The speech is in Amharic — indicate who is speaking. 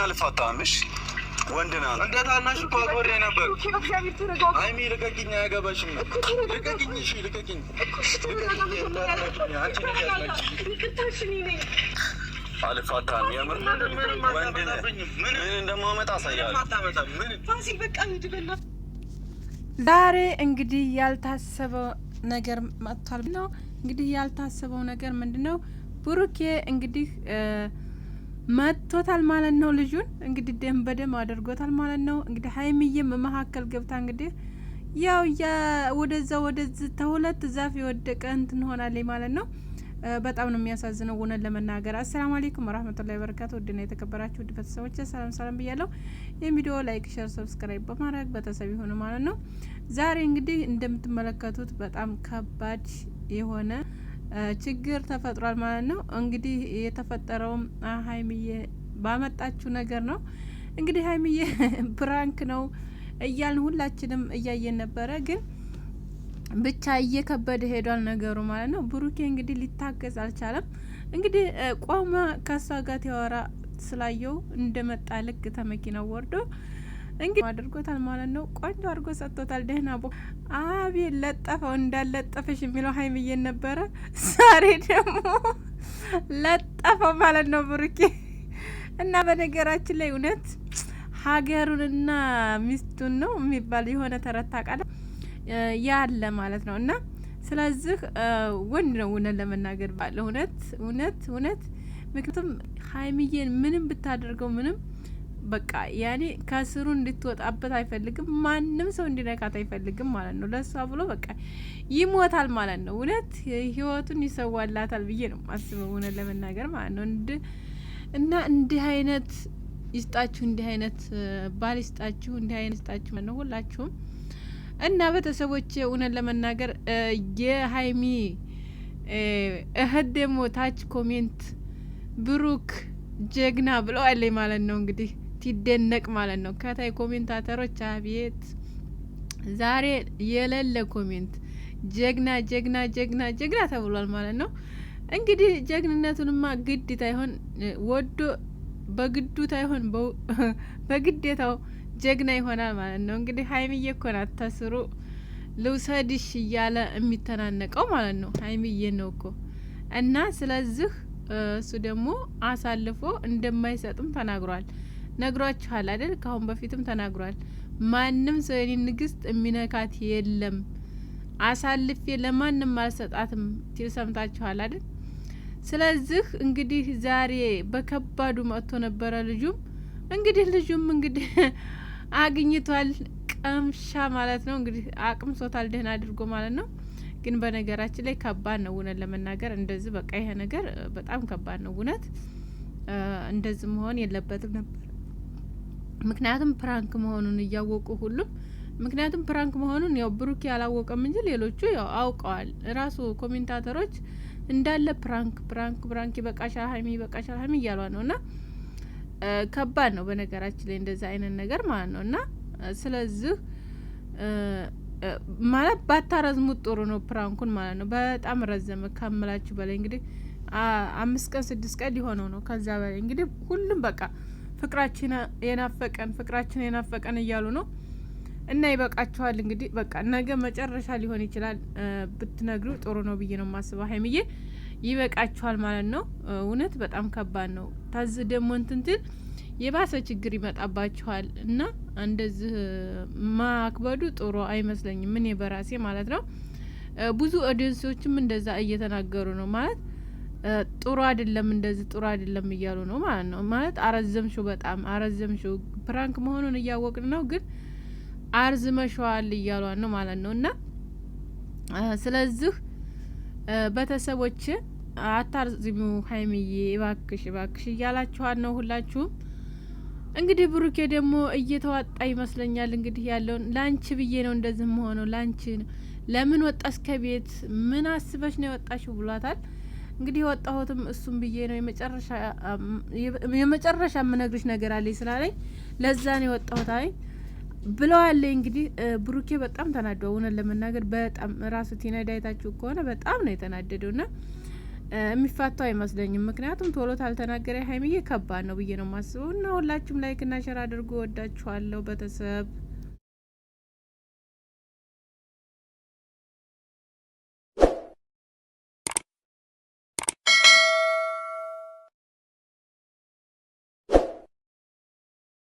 Speaker 1: አልፋታምሽ ወንድና እንደ ታናሽ እኮ አጎሬ ነበር። አይሚ ልቀቂኝ፣ አያገባሽም። ልቀቂኝ፣ እሺ ልቀቂኝ። አልፋታም። የምር ወንድ ምን እንደማመጣ አሳያለሁ።
Speaker 2: ዛሬ እንግዲህ ያልታሰበው ነገር መጥቷል ነው። እንግዲህ ያልታሰበው ነገር ምንድነው? ብሩኬ እንግዲህ መጥቶታል ማለት ነው። ልጁን እንግዲህ ደም በደም አድርጎታል ማለት ነው። እንግዲህ ሀይሚዬም መሀከል ገብታ እንግዲህ ያው ወደዛ ወደዚህ ተሁለት ዛፍ የወደቀ እንትን ሆናለች ማለት ነው። በጣም ነው የሚያሳዝነው እውነት ለመናገር። አሰላሙ አለይኩም ወራህመቱላሂ ወበረካቱ። ውድና የተከበራችሁ ውድ ቤተሰቦች ሰላም ሰላም ብያለሁ። ይሄን ቪዲዮ ላይክ፣ ሼር፣ ሰብስክራይብ በማድረግ ቤተሰብ ይሁኑ ማለት ነው። ዛሬ እንግዲህ እንደምትመለከቱት በጣም ከባድ የሆነ ችግር ተፈጥሯል ማለት ነው። እንግዲህ የተፈጠረውም ሀይሚዬ ባመጣችው ነገር ነው። እንግዲህ ሀይሚዬ ፕራንክ ነው እያልን ሁላችንም እያየን ነበረ፣ ግን ብቻ እየከበደ ሄዷል ነገሩ ማለት ነው። ብሩኬ እንግዲህ ሊታገዝ አልቻለም። እንግዲህ ቆመ ከሷ ጋር ተወራ ስላየው እንደመጣ ልክ ተመኪናው ወርዶ እንግዲህ አድርጎታል ማለት ነው። ቆንጆ አድርጎ ሰጥቶታል። ደህና አቤት ለጠፈው እንዳለጠፈሽ የሚለው ሀይሚዬን ነበረ። ዛሬ ደግሞ ለጠፈው ማለት ነው ብሩኬ እና በነገራችን ላይ እውነት ሀገሩንና ሚስቱን ነው የሚባል የሆነ ተረት ታውቃለህ ያለ ማለት ነው። እና ስለዚህ ወንድ ነው እውነት ለመናገር ባለ እውነት ምክንያቱም ሀይሚዬን ምንም ብታደርገው ምንም በቃ ያኔ ከስሩ እንድትወጣበት አይፈልግም። ማንም ሰው እንዲነካት አይፈልግም ማለት ነው። ለሷ ብሎ በቃ ይሞታል ማለት ነው። እውነት ህይወቱን ይሰዋላታል ብዬ ነው ማስበው እውነት ለመናገር ማለት ነው። እና እንዲህ አይነት ይስጣችሁ፣ እንዲህ አይነት ባል ይስጣችሁ፣ እንዲህ አይነት ይስጣችሁ ማለት ነው ሁላችሁም። እና ቤተሰቦች እውነት ለመናገር የሀይሚ እህት ደግሞ ታች ኮሜንት ብሩክ ጀግና ብለው አለኝ ማለት ነው። እንግዲህ ትደነቅ ማለት ነው። ከታይ ኮሜንታተሮች አቤት ዛሬ የሌለ ኮሜንት ጀግና ጀግና ጀግና ጀግና ተብሏል ማለት ነው። እንግዲህ ጀግንነቱንማ ግዴታ ይሆን ወዶ በግዱ ታይሆን በግዴታው ጀግና ይሆናል ማለት ነው። እንግዲህ ሀይሚዬ እኮ ናት ተስሩ ልውሰድሽ እያለ የሚተናነቀው ማለት ነው። ሀይሚዬ ነው እኮ እና ስለዚህ እሱ ደግሞ አሳልፎ እንደማይሰጥም ተናግሯል። ነግሯችኋል አይደል? ካሁን በፊትም ተናግሯል። ማንም ሰው የኔ ንግስት የሚነካት የለም፣ አሳልፌ ለማንም አልሰጣትም ሲል ሰምታችኋል አይደል? ስለዚህ እንግዲህ ዛሬ በከባዱ መጥቶ ነበረ። ልጁም እንግዲህ አግኝቷል፣ ቀምሻ ማለት ነው። እንግዲህ አቅምሶታል ደህና አድርጎ ማለት ነው። ግን በነገራችን ላይ ከባድ ነው እውነት ለመናገር እንደዚህ በቃ ይሄ ነገር በጣም ከባድ ነው እውነት። እንደዚህ መሆን የለበትም ነበር። ምክንያቱም ፕራንክ መሆኑን እያወቁ ሁሉም ምክንያቱም ፕራንክ መሆኑን ያው ብሩክ ያላወቀም እንጂ ሌሎቹ ያው አውቀዋል። ራሱ ኮሜንታተሮች እንዳለ ፕራንክ ይበቃሻል ሀይሚ እያሏ ነውና ከባድ ነው በነገራችን ላይ እንደዚህ አይነት ነገር ማለት ነውና ስለዚህ ማለት ባታረዝሙት ጥሩ ነው ፕራንኩን ማለት ነው። በጣም ረዘመ ካምላችሁ በላይ እንግዲህ 5 ቀን 6 ቀን ሊሆነው ነው። ከዛ በላይ እንግዲህ ሁሉም በቃ ፍቅራችን የናፈቀን እያሉ ነው። እና ይበቃችኋል እንግዲህ በቃ ነገ መጨረሻ ሊሆን ይችላል ብትነግሩ ጥሩ ነው ብዬ ነው የማስበው። ሀይሚዬ ይበቃችኋል ማለት ነው። እውነት በጣም ከባድ ነው። ታዝ ደግሞ እንትንትን የባሰ ችግር ይመጣባችኋል እና እንደዚህ ማክበዱ ጥሩ አይመስለኝም። ምን በራሴ ማለት ነው። ብዙ ኦዲየንሶችም እንደዛ እየተናገሩ ነው ማለት ጥሩ አይደለም፣ እንደዚህ ጥሩ አይደለም እያሉ ነው ማለት ነው። ማለት በጣም አረዘምሽው፣ ፕራንክ መሆኑን እያወቅን ነው ግን አርዝመሽዋል እያሏን ነው ማለት ነው። እና ስለዚህ ቤተሰቦች አታርዝሚው ሀይሚዬ እባክሽ እያላችኋል ነው ሁላችሁም። እንግዲህ ብሩኬ ደግሞ እየተዋጣ ይመስለኛል እንግዲህ ያለውን ላንቺ ብዬ ነው እንደዚህ መሆነው ላንቺ ነው። ለምን ወጣሽ ከቤት ምን አስበሽ ነው የወጣሽው ብሏታል። እንግዲህ የወጣሁትም እሱም ብዬ ነው የመጨረሻ የምነግርሽ ነገር አለኝ ስላለኝ ለዛ ነው የወጣሁት። አይ ብለዋል። እንግዲህ ብሩኬ በጣም ተናደው እውነት ለመናገር በጣም ራሱ ቲናዳ አይታችሁ ከሆነ በጣም ነው የተናደደውና የሚፋታው አይመስለኝም። ምክንያቱም ቶሎ ታልተናገረ ሀይሚዬ ከባድ ነው ብዬ ነው ማስበው። እና ሁላችሁም ላይክ እና ሼር አድርጉ። ወዳችኋለሁ ቤተሰብ።